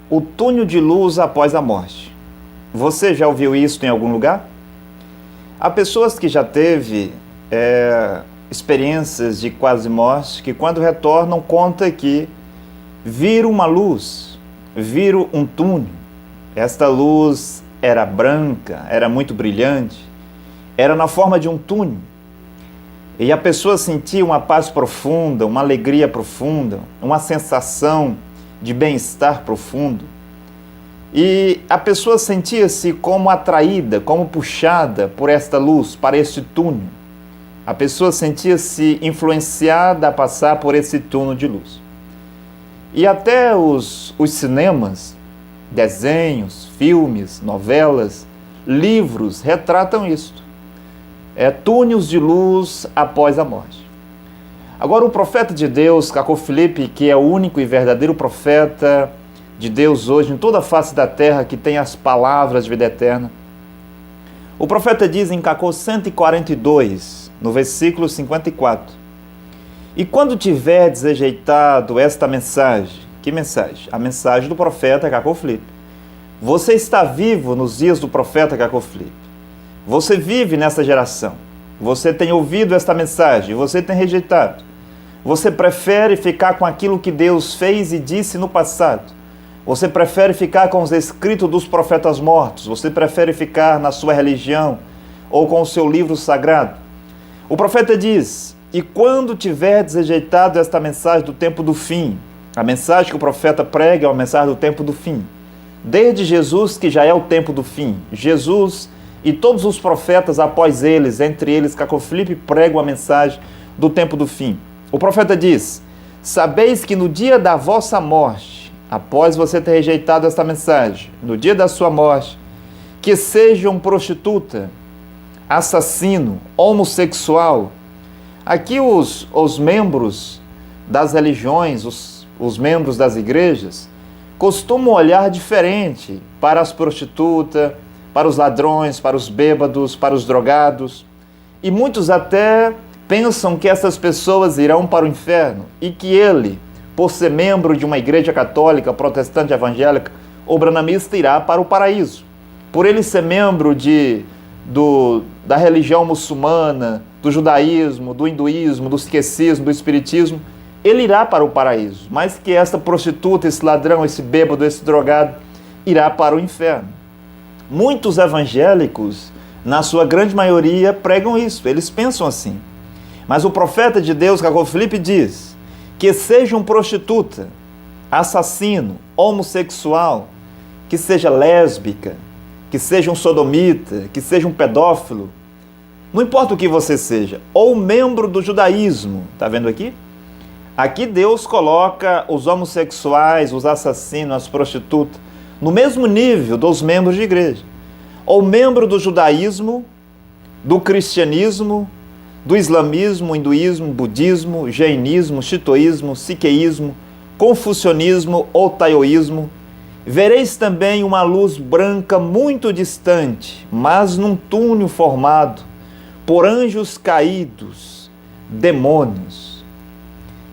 o túnel de luz após a morte. Você já ouviu isso em algum lugar? Há pessoas que já teve experiências de quase morte que quando retornam conta que viram uma luz, viram um túnel. Esta luz era branca, era muito brilhante, era na forma de um túnel. E a pessoa sentia uma paz profunda, uma alegria profunda, uma sensação de bem-estar profundo. E a pessoa sentia-se como atraída, como puxada por esta luz, para este túnel. A pessoa sentia-se influenciada a passar por esse túnel de luz. E até os cinemas, desenhos, filmes, novelas, livros retratam isto. Túneis de luz após a morte. Agora o profeta de Deus, Cacô Filipe, que é o único e verdadeiro profeta de Deus hoje em toda a face da terra, que tem as palavras de vida eterna. O profeta diz em Cacô 142, no versículo 54, e quando tiverdes rejeitado esta mensagem, que mensagem? A mensagem do profeta Cacô Filipe. Você está vivo nos dias do profeta Cacô Filipe. Você vive nessa geração. Você tem ouvido esta mensagem, você tem rejeitado. Você prefere ficar com aquilo que Deus fez e disse no passado. Você prefere ficar com os escritos dos profetas mortos. Você prefere ficar na sua religião ou com o seu livro sagrado. O profeta diz, e quando tiverdes rejeitado esta mensagem do tempo do fim, a mensagem que o profeta prega é a mensagem do tempo do fim. Desde Jesus, que já é o tempo do fim. Jesus e todos os profetas após eles, entre eles Cacô Filipe, pregam a mensagem do tempo do fim. O profeta diz, sabeis que no dia da vossa morte, após você ter rejeitado esta mensagem, no dia da sua morte, que seja um prostituta, assassino, homossexual. Aqui os membros das religiões, os membros das igrejas, costumam olhar diferente para as prostitutas, para os ladrões, para os bêbados, para os drogados. E muitos até pensam que essas pessoas irão para o inferno e que ele, por ser membro de uma igreja católica, protestante, evangélica ou branamista, irá para o paraíso. Por ele ser membro da religião muçulmana, do judaísmo, do hinduísmo, do sikhismo, do espiritismo, ele irá para o paraíso. Mas que essa prostituta, esse ladrão, esse bêbado, esse drogado, irá para o inferno. Muitos evangélicos, na sua grande maioria, pregam isso, eles pensam assim. Mas o profeta de Deus, Cacô Filipe, diz que seja um prostituta, assassino, homossexual, que seja lésbica, que seja um sodomita, que seja um pedófilo, não importa o que você seja, ou membro do judaísmo, está vendo aqui? Aqui Deus coloca os homossexuais, os assassinos, as prostitutas, no mesmo nível dos membros de igreja. Ou membro do judaísmo, do cristianismo, do islamismo, hinduísmo, budismo, jainismo, shintoísmo, sikhismo, confucionismo ou taoísmo, vereis também uma luz branca muito distante, mas num túnel formado por anjos caídos, demônios.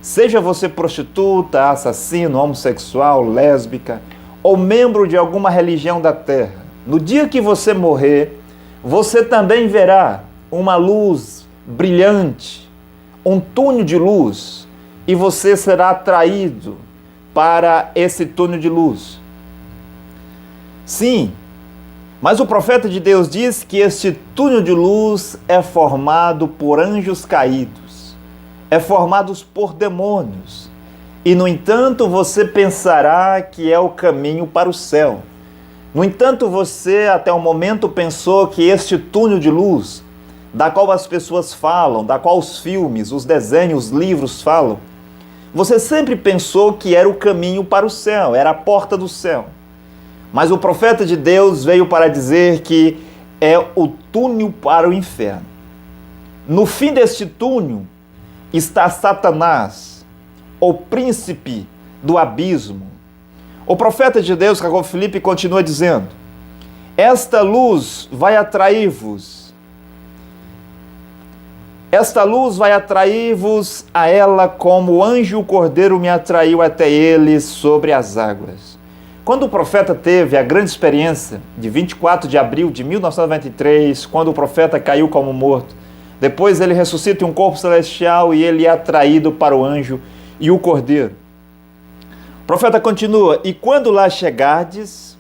Seja você prostituta, assassino, homossexual, lésbica, ou membro de alguma religião da terra, no dia que você morrer, você também verá uma luz brilhante, um túnel de luz, e você será atraído para esse túnel de luz. Sim, mas o profeta de Deus diz que este túnel de luz é formado por anjos caídos, é formado por demônios. E, no entanto, você pensará que é o caminho para o céu. No entanto, você até o momento pensou que este túnel de luz, da qual as pessoas falam, da qual os filmes, os desenhos, os livros falam, você sempre pensou que era o caminho para o céu, era a porta do céu. Mas o profeta de Deus veio para dizer que é o túnel para o inferno. No fim deste túnel está Satanás, o príncipe do abismo. O profeta de Deus, Cacô Filipe, continua dizendo, esta luz vai atrair-vos. Esta luz vai atrair-vos a ela como o anjo e o cordeiro me atraiu até ele sobre as águas. Quando o profeta teve a grande experiência de 24 de abril de 1993, quando o profeta caiu como morto, depois ele ressuscita em um corpo celestial e ele é atraído para o anjo e o cordeiro. O profeta continua: e quando lá chegardes,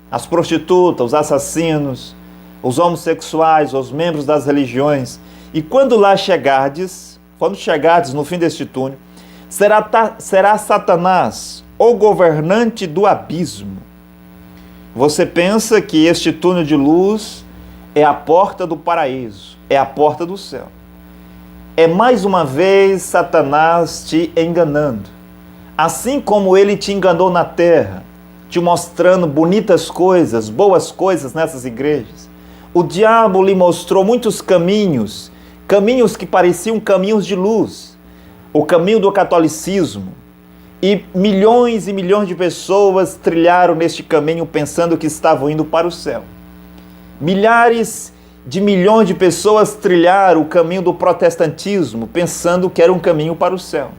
as prostitutas, os assassinos, os homossexuais, os membros das religiões, e quando lá chegardes, quando chegardes no fim deste túnel, será Satanás, o governante do abismo. Você pensa que este túnel de luz é a porta do paraíso, é a porta do céu. É mais uma vez Satanás te enganando. Assim como ele te enganou na terra, te mostrando bonitas coisas, boas coisas nessas igrejas, o diabo lhe mostrou muitos caminhos, caminhos que pareciam caminhos de luz, o caminho do catolicismo, e milhões de pessoas trilharam neste caminho pensando que estavam indo para o céu. Milhares de milhões de pessoas trilharam o caminho do protestantismo pensando que era um caminho para o céu.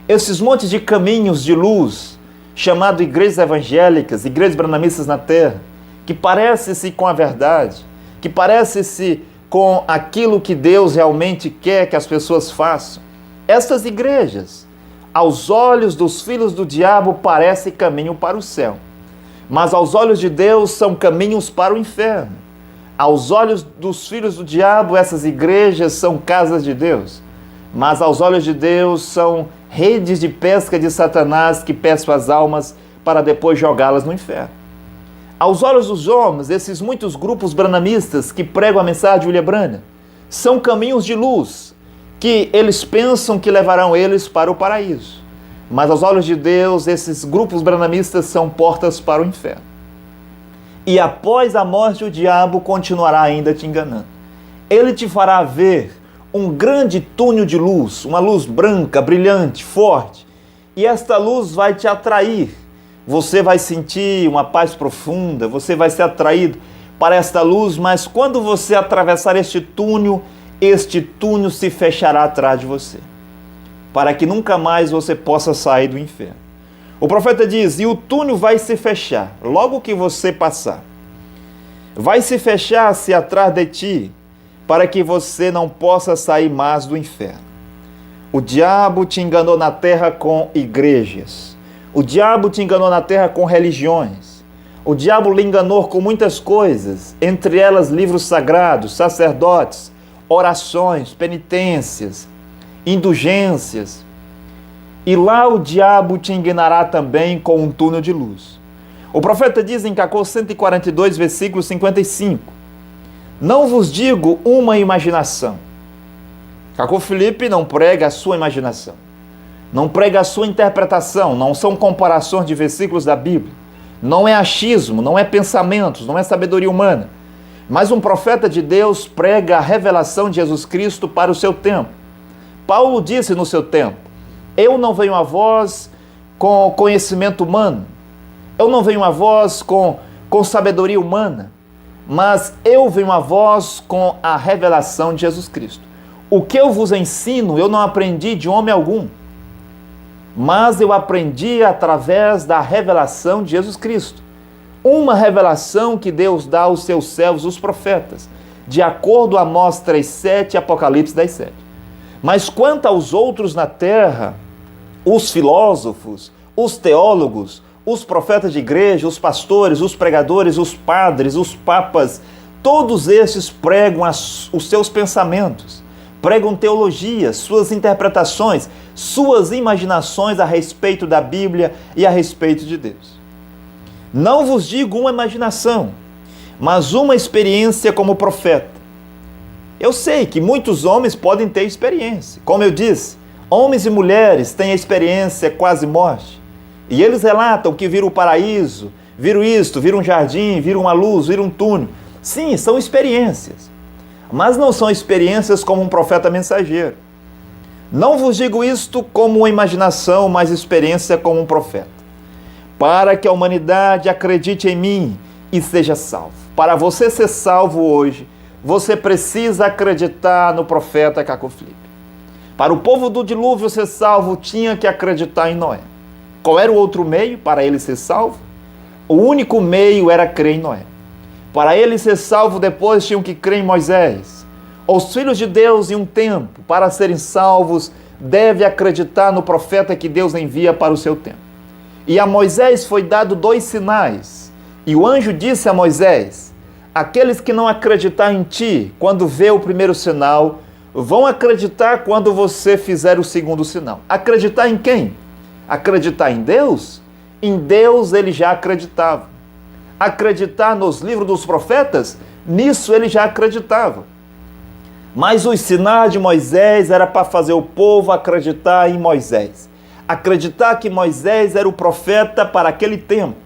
Esses montes de caminhos de luz, chamado igrejas evangélicas, igrejas branhamistas na terra, que parecem-se com a verdade, que parecem-se com aquilo que Deus realmente quer que as pessoas façam. Essas igrejas, aos olhos dos filhos do diabo, parecem caminho para o céu, mas aos olhos de Deus são caminhos para o inferno. Aos olhos dos filhos do diabo, essas igrejas são casas de Deus, mas aos olhos de Deus são redes de pesca de Satanás que pescam as almas para depois jogá-las no inferno. Aos olhos dos homens, esses muitos grupos branhamistas que pregam a mensagem de William Branham são caminhos de luz que eles pensam que levarão eles para o paraíso. Mas aos olhos de Deus, esses grupos branhamistas são portas para o inferno. E após a morte, o diabo continuará ainda te enganando. Ele te fará ver um grande túnel de luz, uma luz branca, brilhante, forte. E esta luz vai te atrair. Você vai sentir uma paz profunda, você vai ser atraído para esta luz, mas quando você atravessar este túnel se fechará atrás de você, para que nunca mais você possa sair do inferno. O profeta diz: e o túnel vai se fechar, logo que você passar. Vai se fechar-se atrás de ti, para que você não possa sair mais do inferno. O diabo te enganou na terra com igrejas. O diabo te enganou na terra com religiões. O diabo lhe enganou com muitas coisas, entre elas livros sagrados, sacerdotes, orações, penitências, indulgências. E lá o diabo te enganará também com um túnel de luz. O profeta diz em Cacô 142, versículo 55, não vos digo uma imaginação. Cacô Felipe não prega a sua imaginação, não prega a sua interpretação, não são comparações de versículos da Bíblia, não é achismo, não é pensamentos, não é sabedoria humana, mas um profeta de Deus prega a revelação de Jesus Cristo para o seu tempo. Paulo disse no seu tempo: eu não venho a vós com conhecimento humano, eu não venho a vós com sabedoria humana, mas eu venho a vós com a revelação de Jesus Cristo. O que eu vos ensino, eu não aprendi de homem algum, mas eu aprendi através da revelação de Jesus Cristo. Uma revelação que Deus dá aos seus servos, os profetas, de acordo a Amós 3:7 e Apocalipse 10:7. Mas quanto aos outros na terra, os filósofos, os teólogos, os profetas de igreja, os pastores, os pregadores, os padres, os papas, todos estes pregam os seus pensamentos, pregam teologia, suas interpretações, suas imaginações a respeito da Bíblia e a respeito de Deus. Não vos digo uma imaginação, mas uma experiência como profeta. Eu sei que muitos homens podem ter experiência. Como eu disse, homens e mulheres têm a experiência quase morte. E eles relatam que viram o paraíso, viram isto, viram um jardim, viram uma luz, viram um túnel. Sim, são experiências. Mas não são experiências como um profeta mensageiro. Não vos digo isto como uma imaginação, mas experiência como um profeta. Para que a humanidade acredite em mim e seja salvo. Para você ser salvo hoje, você precisa acreditar no profeta Cacô Felipe. Para o povo do dilúvio ser salvo, tinha que acreditar em Noé. Qual era o outro meio para ele ser salvo? O único meio era crer em Noé. Para ele ser salvo depois, tinham que crer em Moisés. Os filhos de Deus, em um tempo, para serem salvos, devem acreditar no profeta que Deus envia para o seu tempo. E a Moisés foi dado 2 sinais. E o anjo disse a Moisés: aqueles que não acreditar em ti, quando vê o primeiro sinal, vão acreditar quando você fizer o segundo sinal. Acreditar em quem? Acreditar em Deus? Em Deus ele já acreditava. Acreditar nos livros dos profetas? Nisso ele já acreditava. Mas os sinais de Moisés era para fazer o povo acreditar em Moisés. Acreditar que Moisés era o profeta para aquele tempo.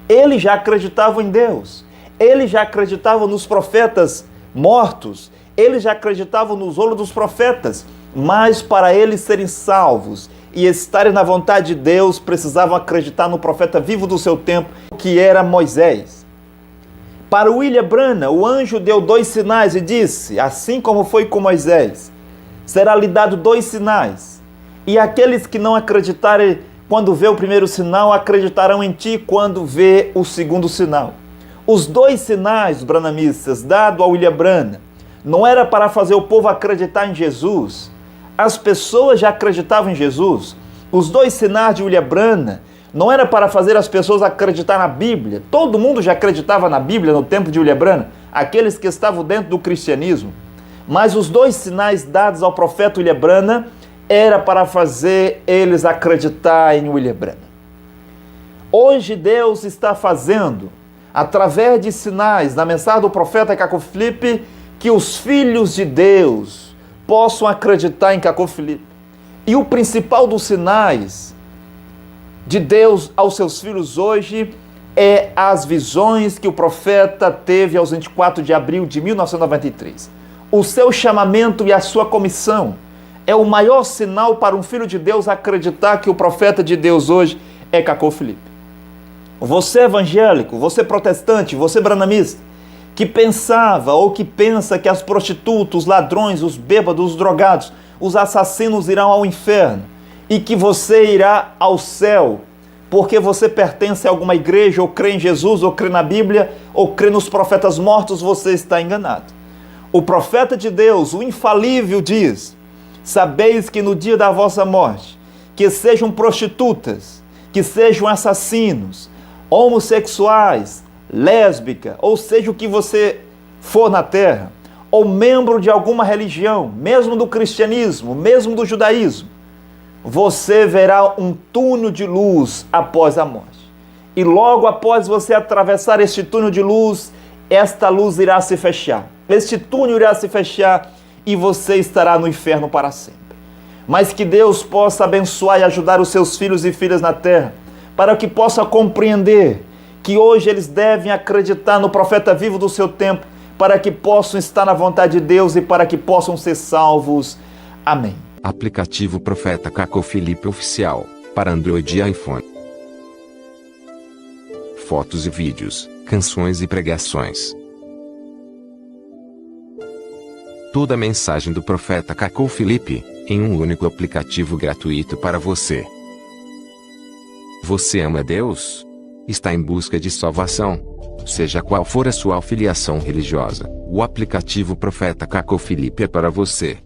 Ele já acreditava em Deus. Ele já acreditava nos profetas mortos. Ele já acreditava nos olhos dos profetas. Mas para eles serem salvos e estarem na vontade de Deus, precisavam acreditar no profeta vivo do seu tempo, que era Moisés. Para William Branham, o anjo deu 2 sinais e disse: assim como foi com Moisés, será-lhe dado 2 sinais. E aqueles que não acreditarem quando vê o primeiro sinal, acreditarão em ti quando vê o segundo sinal. Os 2 sinais branhamistas dados a William Branham não era para fazer o povo acreditar em Jesus. As pessoas já acreditavam em Jesus. Os 2 sinais de William Branham não era para fazer as pessoas acreditar na Bíblia. Todo mundo já acreditava na Bíblia no tempo de William Branham, aqueles que estavam dentro do cristianismo. Mas os 2 sinais dados ao profeta William Branham era para fazer eles acreditar em William Branham. Hoje Deus está fazendo, através de sinais, na mensagem do profeta Cacó Filipe, que os filhos de Deus possam acreditar em Cacó Filipe. E o principal dos sinais de Deus aos seus filhos hoje é as visões que o profeta teve aos 24 de abril de 1993. O seu chamamento e a sua comissão é o maior sinal para um filho de Deus acreditar que o profeta de Deus hoje é Cacó Filipe. Você evangélico, você protestante, você branhamista, que pensava ou que pensa que as prostitutas, os ladrões, os bêbados, os drogados, os assassinos irão ao inferno e que você irá ao céu porque você pertence a alguma igreja, ou crê em Jesus, ou crê na Bíblia, ou crê nos profetas mortos, você está enganado. O profeta de Deus, o infalível, diz: sabeis que no dia da vossa morte, que sejam prostitutas, que sejam assassinos, homossexuais, lésbica, ou seja o que você for na terra, ou membro de alguma religião, mesmo do cristianismo, mesmo do judaísmo, você verá um túnel de luz após a morte. E logo após você atravessar este túnel de luz, esta luz irá se fechar. Este túnel irá se fechar e você estará no inferno para sempre. Mas que Deus possa abençoar e ajudar os seus filhos e filhas na terra, para que possa compreender que hoje eles devem acreditar no profeta vivo do seu tempo, para que possam estar na vontade de Deus e para que possam ser salvos. Amém. Aplicativo Profeta Cacó Filipe Oficial, para Android e iPhone. Fotos e vídeos, canções e pregações. Toda a mensagem do Profeta Cacó Filipe, em um único aplicativo gratuito para você. Você ama Deus? Está em busca de salvação? Seja qual for a sua afiliação religiosa, o aplicativo Profeta Cacó Filipe é para você.